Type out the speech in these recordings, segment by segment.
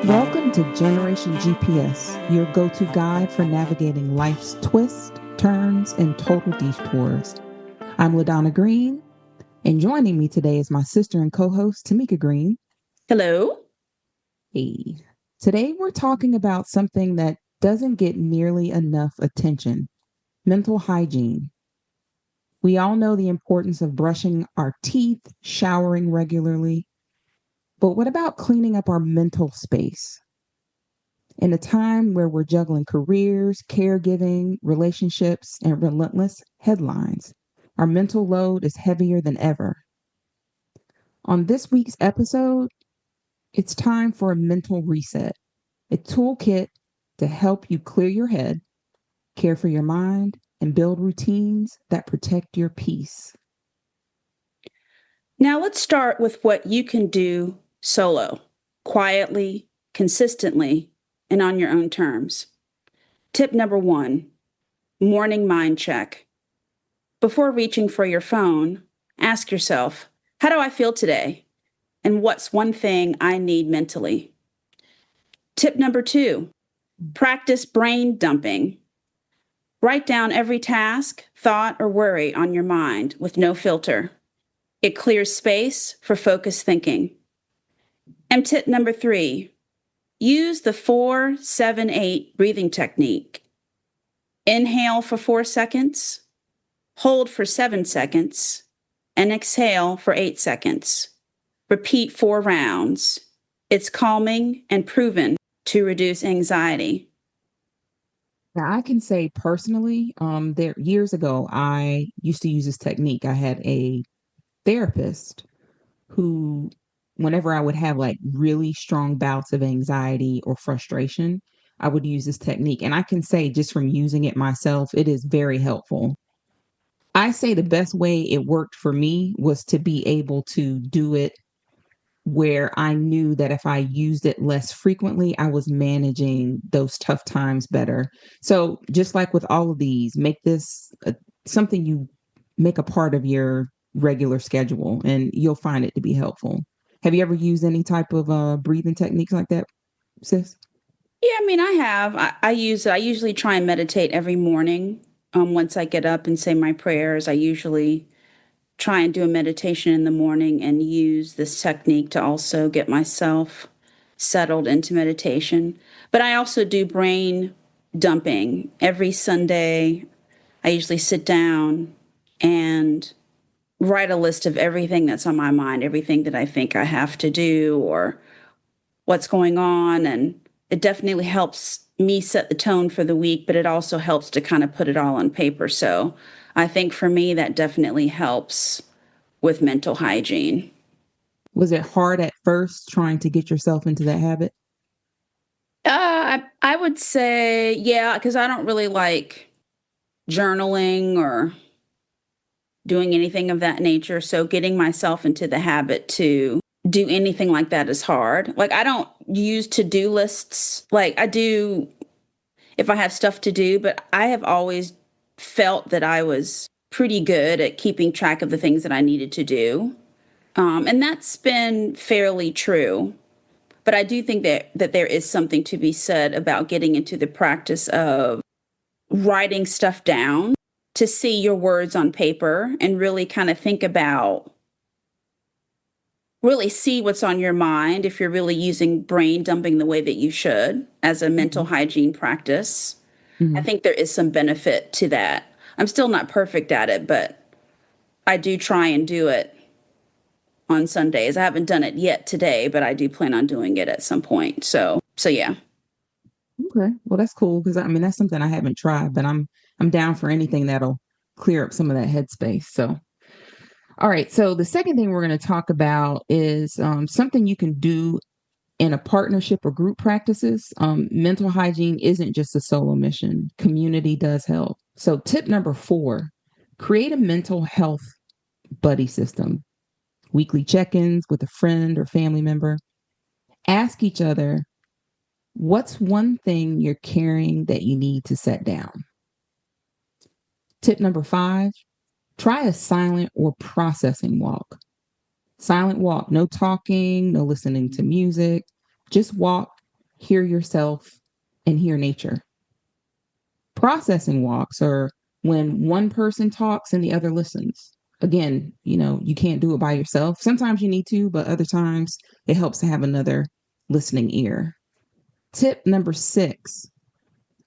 Welcome to Generation GPS, your go-to guide for navigating life's twists, turns, and total detours. I'm LaDonna Green, and joining me today is my sister and co-host, Tameka Green. Hello. Hey. Today we're talking about something that doesn't get nearly enough attention: mental hygiene. We all know the importance of brushing our teeth, showering regularly. But what about cleaning up our mental space? In a time where we're juggling careers, caregiving, relationships, and relentless headlines, our mental load is heavier than ever. On this week's episode, it's time for a mental reset, a toolkit to help you clear your head, care for your mind, and build routines that protect your peace. Now let's start with what you can do solo, quietly, consistently, and on your own terms. Tip number 1, morning mind check. Before reaching for your phone, ask yourself, how do I feel today? And what's one thing I need mentally? Tip number 2, practice brain dumping. Write down every task, thought, or worry on your mind with no filter. It clears space for focused thinking. And tip number 3, use the 4-7-8 breathing technique. Inhale for 4 seconds, hold for 7 seconds, and exhale for 8 seconds. Repeat 4 rounds. It's calming and proven to reduce anxiety. Now, I can say personally, there years ago, I used to use this technique. I had a therapist who, whenever I would have like really strong bouts of anxiety or frustration, I would use this technique. And I can say just from using it myself, it is very helpful. I say the best way it worked for me was to be able to do it where I knew that if I used it less frequently, I was managing those tough times better. So just like with all of these, make this something you make a part of your regular schedule, and you'll find it to be helpful. Have you ever used any type of breathing techniques like that, sis? Yeah, I mean, I have. I use it. I usually try and meditate every morning. Once I get up and say my prayers, I usually try and do a meditation in the morning and use this technique to also get myself settled into meditation. But I also do brain dumping every Sunday. I usually sit down and write a list of everything that's on my mind, everything that I think I have to do or what's going on. And it definitely helps me set the tone for the week, but it also helps to kind of put it all on paper. So I think for me, that definitely helps with mental hygiene. Was it hard at first trying to get yourself into that habit? I would say, yeah, because I don't really like journaling or doing anything of that nature. So getting myself into the habit to do anything like that is hard. Like, I don't use to-do lists. Like, I do if I have stuff to do, but I have always felt that I was pretty good at keeping track of the things that I needed to do. And that's been fairly true. But I do think that there is something to be said about getting into the practice of writing stuff down to see your words on paper and really kind of think about, really see what's on your mind if you're really using brain dumping the way that you should as a mental Mhm. hygiene practice. I Mhm. think there is some benefit to that. I'm still not perfect at it, but I do try and do it on Sundays. I haven't done it yet today, but I do plan on doing it at some point. So yeah. Okay. Well, that's cool because I mean that's something I haven't tried, but I'm down for anything that'll clear up some of that headspace. So, all right. So the second thing we're going to talk about is something you can do in a partnership or group practices. Mental hygiene isn't just a solo mission. Community does help. So tip number 4: create a mental health buddy system. Weekly check-ins with a friend or family member. Ask each other, what's one thing you're carrying that you need to set down? Tip number 5: try a silent or processing walk. Silent walk, no talking, no listening to music. Just walk, hear yourself, and hear nature. Processing walks are when one person talks and the other listens. Again, you can't do it by yourself. Sometimes you need to, but other times it helps to have another listening ear. Tip number 6,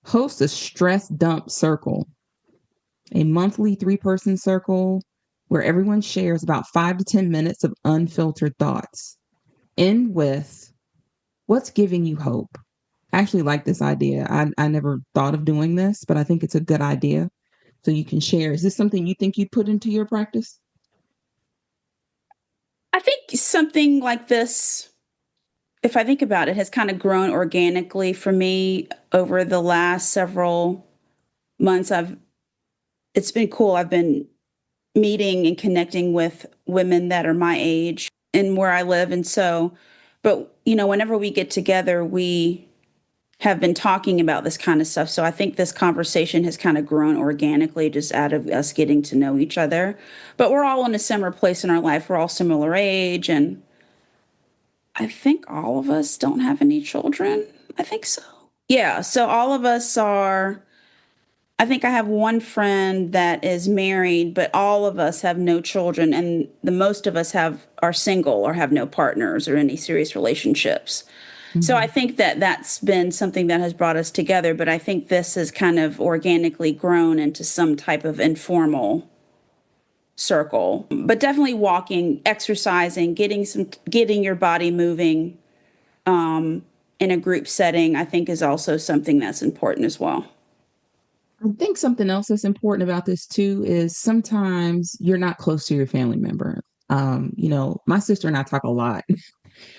host a stress dump circle, a monthly 3-person circle where everyone shares about 5 to 10 minutes of unfiltered thoughts. End with what's giving you hope. I actually like this idea. I never thought of doing this, but I think it's a good idea. So you can share. Is this something you think you'd put into your practice? I think something like this, if I think about it, has kind of grown organically for me over the last several months. It's been cool. I've been meeting and connecting with women that are my age and where I live. And so, but whenever we get together, we have been talking about this kind of stuff. So I think this conversation has kind of grown organically just out of us getting to know each other. But we're all in a similar place in our life. We're all similar age. And I think all of us don't have any children. I think so. Yeah. So all of us are. I think I have one friend that is married, but all of us have no children, and the most of us are single or have no partners or any serious relationships. So I Mhm. think that that's been something that has brought us together, but I think this has kind of organically grown into some type of informal circle. But definitely walking, exercising, getting your body moving in a group setting, I think is also something that's important as well. I think something else that's important about this too is sometimes you're not close to your family member. My sister and I talk a lot,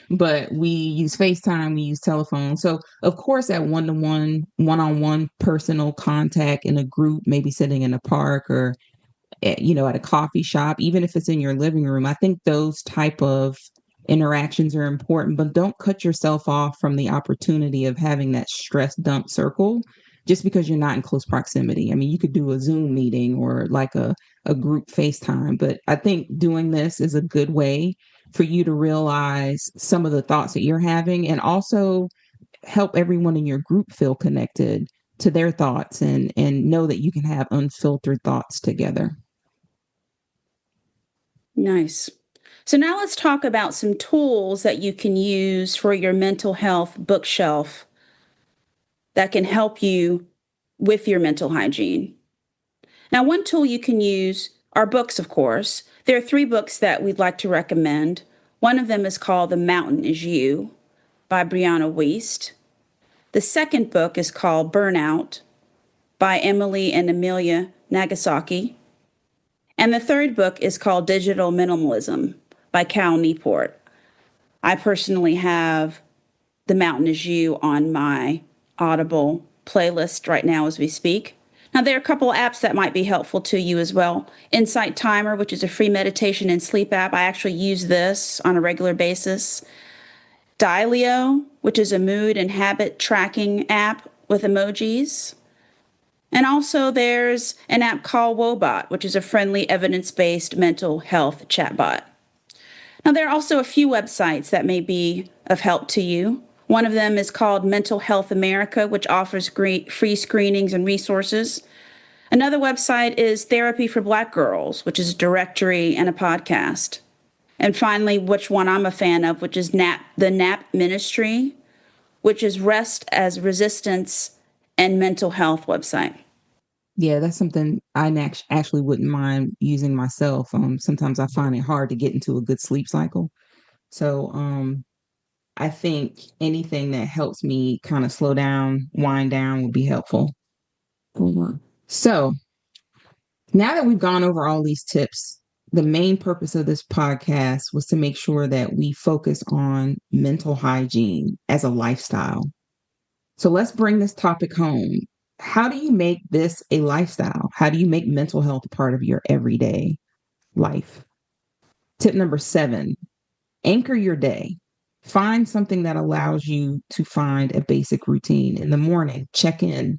but we use FaceTime, we use telephone. So, of course, at one-to-one, one-on-one personal contact in a group, maybe sitting in a park or at a coffee shop, even if it's in your living room, I think those type of interactions are important, but don't cut yourself off from the opportunity of having that stress dump circle just because you're not in close proximity. I mean, you could do a Zoom meeting or like a group FaceTime, but I think doing this is a good way for you to realize some of the thoughts that you're having and also help everyone in your group feel connected to their thoughts and know that you can have unfiltered thoughts together. Nice. So now let's talk about some tools that you can use for your mental health bookshelf that can help you with your mental hygiene. Now, one tool you can use are books, of course. There are 3 books that we'd like to recommend. One of them is called The Mountain Is You by Brianna Wiest. The second book is called Burnout by Emily and Amelia Nagasaki. And the third book is called Digital Minimalism by Cal Newport. I personally have The Mountain Is You on my Audible playlist right now as we speak. Now, there are a couple of apps that might be helpful to you as well. Insight Timer, which is a free meditation and sleep app. I actually use this on a regular basis. Dialio, which is a mood and habit tracking app with emojis. And also, there's an app called Wobot, which is a friendly, evidence based mental health chatbot. Now, there are also a few websites that may be of help to you. One of them is called Mental Health America, which offers great free screenings and resources. Another website is Therapy for Black Girls, which is a directory and a podcast. And finally, which one I'm a fan of, which is the NAP Ministry, which is Rest as Resistance and Mental Health website. Yeah, that's something actually wouldn't mind using myself. Sometimes I find it hard to get into a good sleep cycle. So, I think anything that helps me kind of slow down, wind down would be helpful. Mhm. So, now that we've gone over all these tips, the main purpose of this podcast was to make sure that we focus on mental hygiene as a lifestyle. So let's bring this topic home. How do you make this a lifestyle? How do you make mental health a part of your everyday life? Tip number 7, anchor your day. Find something that allows you to find a basic routine. In the morning, check in,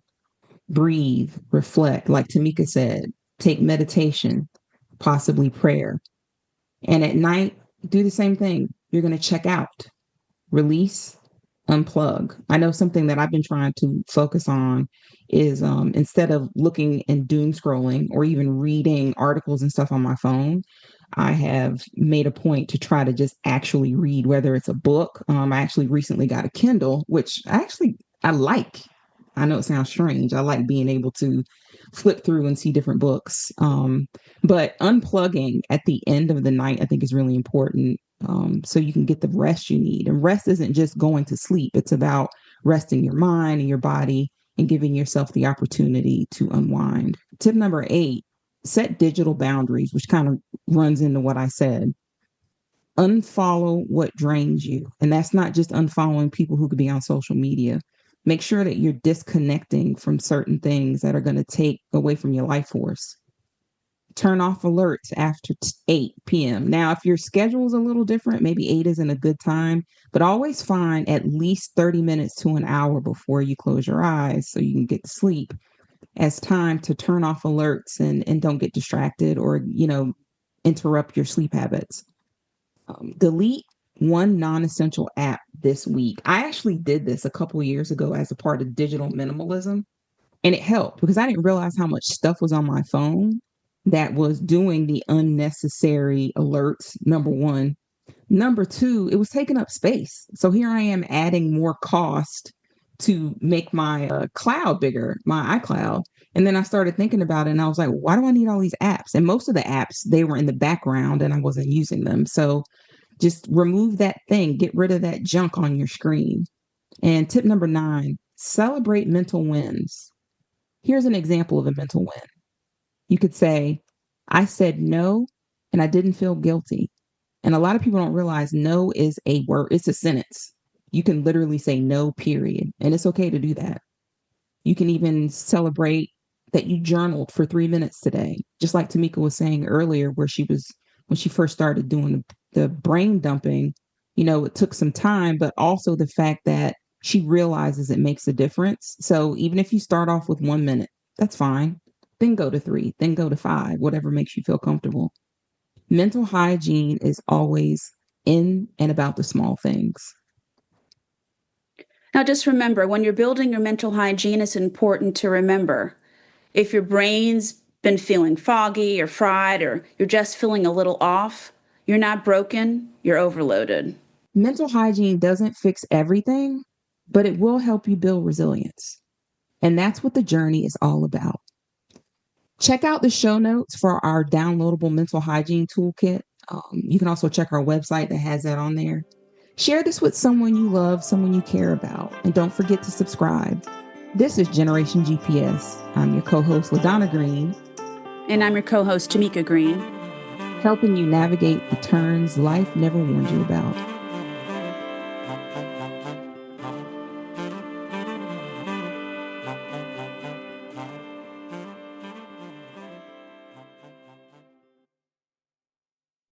breathe, reflect, like Tameka said, take meditation, possibly prayer. And at night, Do the same thing. You're going to check out, release, unplug. I know something that I've been trying to focus on is instead of looking and doom scrolling or even reading articles and stuff on my phone, I have made a point to try to just actually read, whether it's a book. I actually recently got a Kindle, which I like. I know it sounds strange. I like being able to flip through and see different books. But unplugging at the end of the night, I think, is really important, so you can get the rest you need. And rest isn't just going to sleep, it's about resting your mind and your body and giving yourself the opportunity to unwind. Tip number 8, set digital boundaries, which kind of runs into what I said. Unfollow what drains you. And that's not just unfollowing people who could be on social media. Make sure that you're disconnecting from certain things that are going to take away from your life force. Turn off alerts after 8 p.m. Now, if your schedule is a little different, maybe 8 isn't a good time, but always find at least 30 minutes to an hour before you close your eyes so you can get to sleep as time to turn off alerts and don't get distracted or, interrupt your sleep habits. Delete one non-essential app this week. I actually did this a couple years ago as a part of digital minimalism, and it helped because I didn't realize how much stuff was on my phone that was doing the unnecessary alerts. Number one. Number two, it was taking up space. So here I am adding more cost to make my cloud bigger, my iCloud. And then I started thinking about it and I was like, why do I need all these apps? And most of the apps, they were in the background and I wasn't using them. So just remove that thing, get rid of that junk on your screen. And tip number 9, celebrate mental wins. Here's an example of a mental win. You could say, I said no and I didn't feel guilty. And a lot of people don't realize no is a word, it's a sentence. You can literally say no, period. And it's okay to do that. You can even celebrate that you journaled for 3 minutes today. Just like Tameka was saying earlier, when she first started doing the brain dumping, it took some time, but also the fact that she realizes it makes a difference. So even if you start off with 1 minute, that's fine. Then go to 3, then go to 5, whatever makes you feel comfortable. Mental hygiene is always in and about the small things. Now, just remember, when you're building your mental hygiene, it's important to remember if your brain's been feeling foggy or fried or you're just feeling a little off, you're not broken, you're overloaded. Mental hygiene doesn't fix everything, but it will help you build resilience. And that's what the journey is all about. Check out the show notes for our downloadable mental hygiene toolkit. You can also check our website that has that on there. Share this with someone you love, someone you care about, and don't forget to subscribe. This is Generation GPS. I'm your co-host, LaDonna Green. And I'm your co-host, Tameka Green. Helping you navigate the turns life never warned you about.